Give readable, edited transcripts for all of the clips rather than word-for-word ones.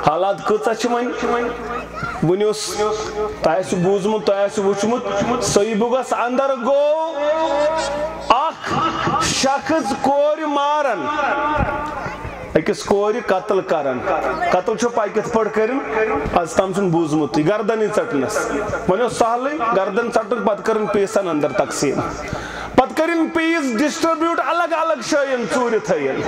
حالات کۭژاہ چھِ وۄنۍ وٕنہِ اوس تۄہہِ آسِوٕ بوٗزمُت تۄہہِ آسِوٕ وٕچھمُت صحیح اندر گوٚو اکھ شخص کورِ مارن أکِس کورِ قتل کرن قتل چھُ پاے کِتھ پٲٹھۍ کٔرِن آز تام چھُنہٕ بوٗزمُتٕے گردنٕے ژٹنس وۄنۍ اوس سہلٕے گردن ژٹُن پتہٕ کٔرٕن پیٖسن اندر تقسیٖم پتہٕ کٔرِن پیٖس ڈسٹربیوٗٹ الگ الگ جایَن ژوٗرِ تھٲیِن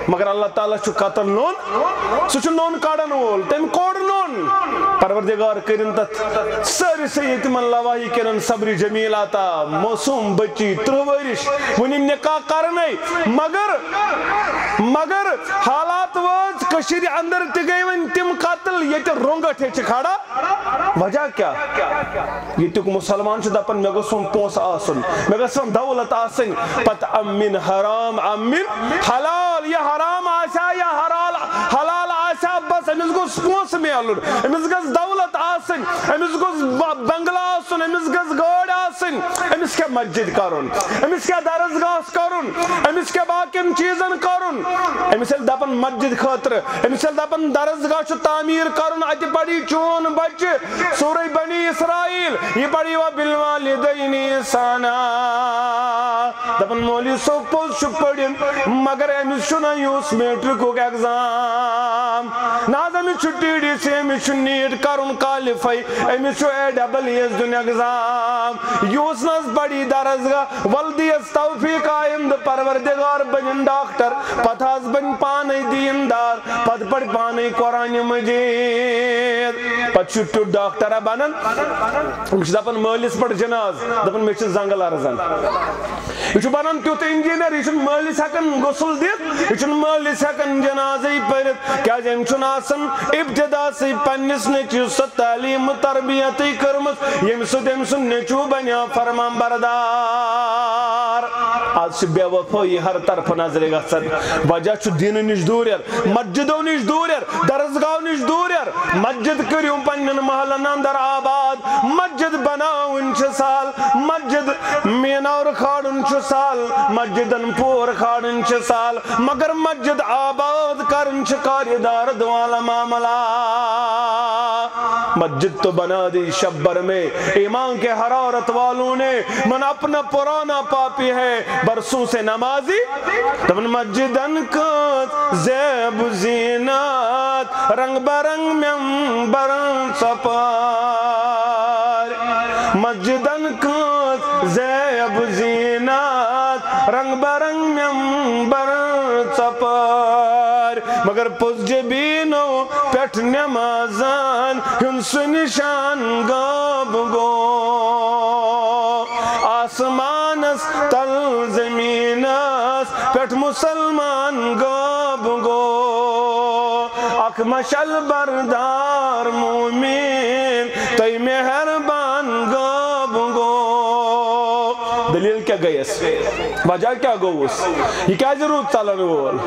مگر اللہ تعالیٰ چھُ قتل نوٚن سُہ چھُ نوٚن کڑن وول تٔمۍ کوٚڑ نوٚن پروردگار کٔرِن تتھ سٲرسٕے یتیٖمن لواحی کٔرِن صبرِ جمیٖل عطا موسوٗم بچی 30 ؤرِش وُنہِ نکاح کرنے مگر حالات وٲژ کٔشیٖرِ اندر تہِ گٔے وۄنۍ تِم قتل ییٚتہِ رۄنٛگٹھ چھِ کھڑا وجہ کیٛاہ ییٚتیُک مُسلمان چھُ دپان مےٚ گوٚژھ پونٛسہٕ آسُن مےٚ گٔژھ دولت آسٕنۍ پتہٕ امن حرام امن حلال یہِ حرام آسیا یا حلال آسیا بس أمِس گوٚژھ پونٛسہٕ میلُن أمِس گٔژھ دولت آسٕنۍ أمِس گوٚژھ بنگلہٕ آسُن أمِس گٔژھ گٲڑۍ آسٕنۍ أمِس کیٛاہ مسجد کرُن أمِس کیٛاہ درسگاہس کرُن أمِس کیٛاہ باقین چیٖزن کرُن أمِس ییٚلہِ دپان مسجد خٲطرٕ أمِس ییٚلہِ دپان درسگاہ چھُ تعمیٖر کرُن اَتہِ پری چون بچہِ سورے بنی اسرائیل یہِ پری وبالوالدین احسانا دپان مولوی صٲب پوٚز چھُ پٔرِن مگر أمِس چھُنہ یُس میٹرکُک ایگزام نہ حظ أمِس چھُ TDC أمِس چھُ نیٖٹ کرُن کالِفاے أمِس چھُ AEES دیُن ایگزام یُس نہ حظ پری درسگاہ ولدِیس توفیٖق آیِندٕ پروردگار بنن ڈاکٹر پتہٕ حظ بن پانے دیندار پتہٕ پڑِ پانے قرآنِ مجیٖد پتہٕ چھُ تیُتھ ڈاکٹرا بنان یہِ چھُ دپان مٲلِس پٮ۪ٹھ جناز دپان مےٚ چھِ زنٛگہٕ لرزان یہ چھُ بنان تیُتھ انجیٖنر یہِ چھُنہٕ مٲلِس ہٮ۪کان غسل دِتھ یہِ چھُنہٕ مٲلِس ہٮ۪کان جنازٕے پٔرِتھ کیٛازِ أمۍ چھُنہٕ آسان ابتداسٕے پننِس نیٚچوِس سۄ تعلیٖم تربیتٕے کٔرمٕژ ییٚمہِ سۭتۍ أمۍ سُنٛد نیٚچوٗ بنیو فرمان بردار آز چھِ بے وفٲیی ہر طرفہٕ نظرِ گژھان وجہ چھُ دیٖنہٕ نِش دوٗریر مسجدو نِش دوٗریر درسگاہو نِش دوٗریر مسجد کٔرِو پننٮ۪ن محلن اندر آباد مسجد بناوٕنۍ چھِ سہل مسجد مینار کھالُن چھُ سہل مسجدن پور کھالٕنۍ چھِ سہل مگر مسجد آباد کرٕنۍ چھِ کارِدار والا معاملہ مسجد تو بنا دی شبر میں ایمان کے حرارت والوں نے من اپنا پرانا پاپی ہے برسوں سے نمازی تمن مسجدن کت زیب زینات رنگ برنگ ممبرن سپار مسجدن کت زیب زینات رنگ برنگ ممبرن سپار مگر پوز جبینو پیٹھ نمازان ہنس نشان غاب گو آسمانس تل زمینس پیٹھ مسلمان غاب گو اک مشل بردار مومن تئی مہربان غاب گو دلیل کیا گئی اس وجہ کیا گو اس یہ کیا ضرور چلن وول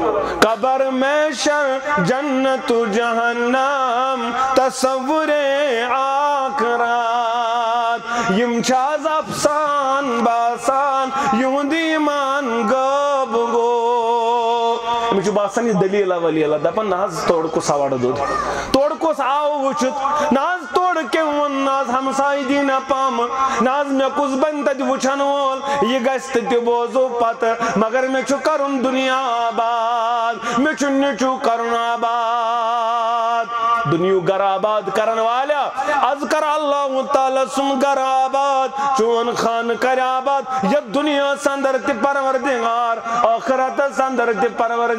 قبر میں شر جنت جہنم تصور آخرات یم چھاز افسان باسان یہود ایمان غاب گو مجھے باسان یہ دلیل ولی اللہ دپن ناز توڑ کو سوار دود توڑ کو ساو وچت ناز توڑ کے ون ناز ہمسائی دینا پام ناز میں کس بنتد وچھن وول یہ گست تی بوزو پت مگر میں چھو کرن دنیا آباد میں چھو نچو کرن آباد دنیا گر آباد کرن والا از کر اللہ تعالی سن گر آباد چون خان کر آباد یہ دنیا سندر تی پروردگار آخرت سندر تی پروردگار